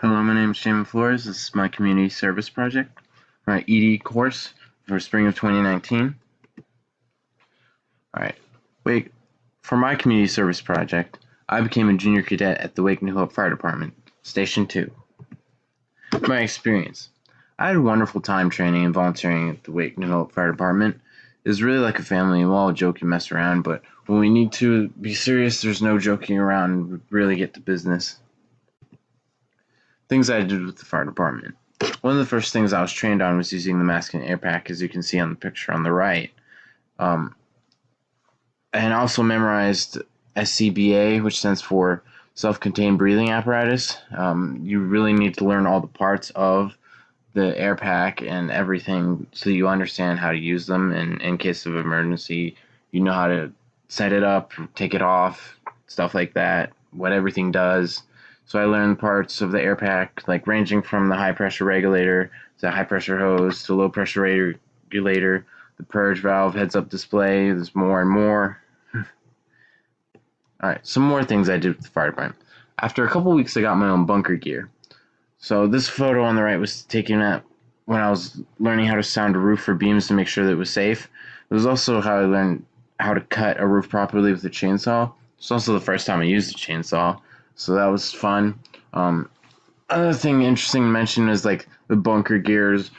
Hello, my name is Jamin Flores. This is my community service project, my ED course for spring of 2019. Alright, wait, for my community service project, I became a junior cadet at the Wake New Hope Fire Department, Station 2. My experience. I had a wonderful time training and volunteering at the Wake New Hope Fire Department. It was really like a family. We all joke and mess around, but when we need to be serious, there's no joking around. We really get to business. Things I did with the fire department. One of the first things I was trained on was using the mask and air pack, as you can see on the picture on the right. And I also memorized SCBA, which stands for self-contained breathing apparatus. You really need to learn all the parts of the air pack and everything so you understand how to use them, and in case of emergency you know how to set it up, take it off, stuff like that, what everything does. So I learned parts of the air pack, like ranging from the high pressure regulator to high pressure hose to low pressure regulator, the purge valve, heads up display. There's more and more. Alright, some more things I did with the fire department. After a couple weeks I got my own bunker gear. So this photo on the right was taken at when I was learning how to sound a roof for beams to make sure that it was safe. It was also how I learned how to cut a roof properly with a chainsaw. It's also the first time I used a chainsaw, so that was fun. Another thing interesting to mention is like the bunker gear is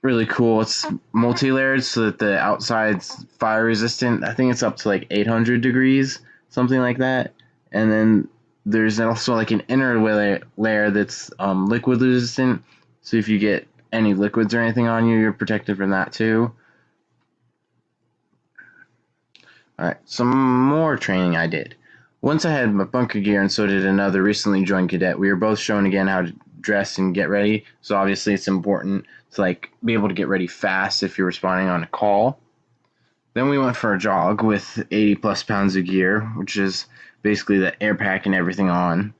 really cool. It's multi-layered so that the outside's fire resistant. I think it's up to like 800 degrees, something like that. And then there's also like an inner layer that's liquid resistant. So if you get any liquids or anything on you, you're protected from that too. Alright, some more training I did. Once I had my bunker gear, and so did another recently joined cadet. We were both shown again how to dress and get ready. So obviously it's important to like be able to get ready fast if you're responding on a call. Then we went for a jog with 80 plus pounds of gear, which is basically the air pack and everything on.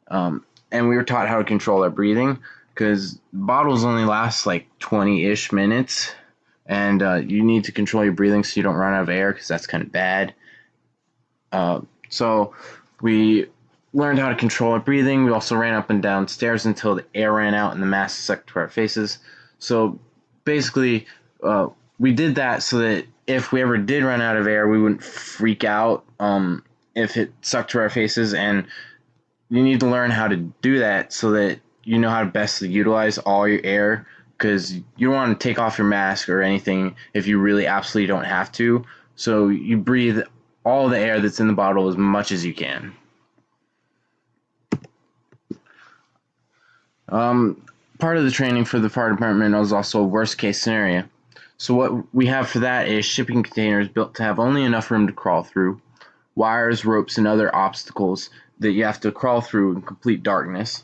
And we were taught how to control our breathing, because bottles only last like 20-ish minutes, and you need to control your breathing so you don't run out of air, because that's kind of bad. So we learned how to control our breathing. We also ran up and down stairs until the air ran out and the mask stuck to our faces. So basically, we did that so that if we ever did run out of air, we wouldn't freak out if it stuck to our faces. And you need to learn how to do that so that you know how to best utilize all your air, because you don't want to take off your mask or anything if you really absolutely don't have to. So you breathe all the air that's in the bottle as much as you can. Part of the training for the fire department was also a worst case scenario. So what we have for that is shipping containers built to have only enough room to crawl through, wires, ropes, and other obstacles that you have to crawl through in complete darkness.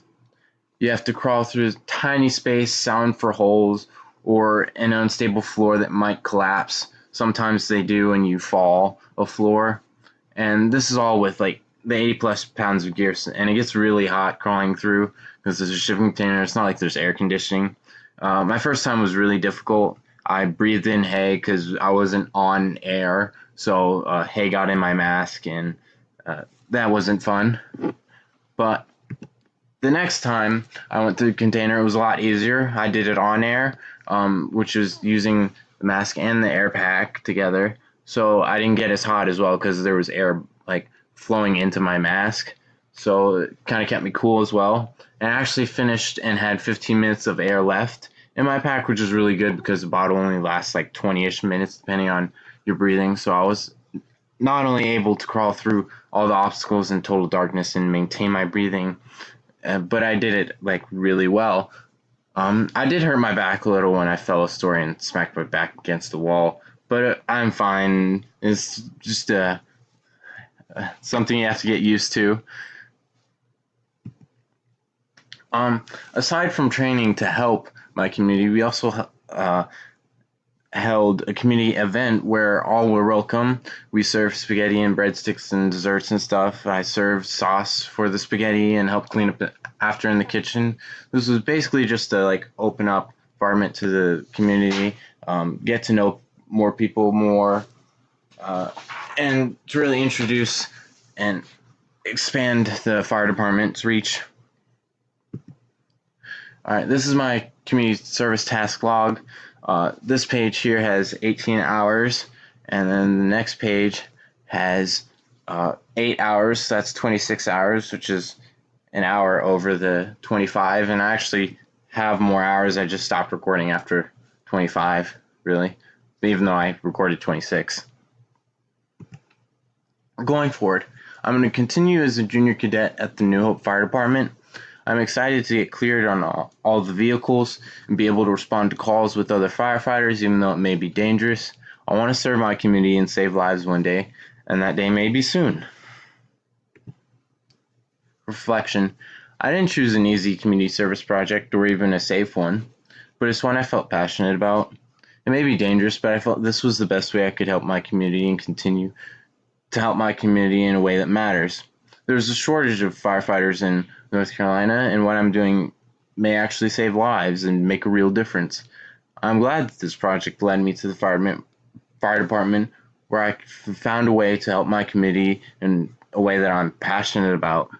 You have to crawl through a tiny space, sound for holes, or an unstable floor that might collapse. Sometimes they do and you fall a floor. And this is all with like the 80 plus pounds of gear, and it gets really hot crawling through because there's a shipping container. It's not like there's air conditioning. My first time was really difficult. I breathed in hay because I wasn't on air, so hay got in my mask, and that wasn't fun. But the next time I went through the container, it was a lot easier. I did it on air, which was using the mask and the air pack together. So I didn't get as hot as well because there was air like flowing into my mask. So it kind of kept me cool as well. And I actually finished and had 15 minutes of air left in my pack, which is really good because the bottle only lasts like 20-ish minutes depending on your breathing. So I was not only able to crawl through all the obstacles in total darkness and maintain my breathing, but I did it like really well. I did hurt my back a little when I fell a story and smacked my back against the wall, but I'm fine. It's just something you have to get used to. Aside from training to help my community, we also held a community event where all were welcome. We served spaghetti and breadsticks and desserts and stuff. I served sauce for the spaghetti and helped clean up after in the kitchen. This was basically just to like open up environment to the community, get to know more people more, and to really introduce and expand the fire department's reach. All right, this is my community service task log. This page here has 18 hours, and then the next page has 8 hours. So that's 26 hours, which is an hour over the 25. And I actually have more hours. I just stopped recording after 25, really, even though I recorded 26. Going forward, I'm going to continue as a junior cadet at the New Hope Fire Department. I'm excited to get cleared on all the vehicles and be able to respond to calls with other firefighters, even though it may be dangerous. I want to serve my community and save lives one day, and that day may be soon. Reflection. I didn't choose an easy community service project or even a safe one, but it's one I felt passionate about. It may be dangerous, but I felt this was the best way I could help my community and continue to help my community in a way that matters. There's a shortage of firefighters in North Carolina, and what I'm doing may actually save lives and make a real difference. I'm glad that this project led me to the fire department where I found a way to help my community in a way that I'm passionate about.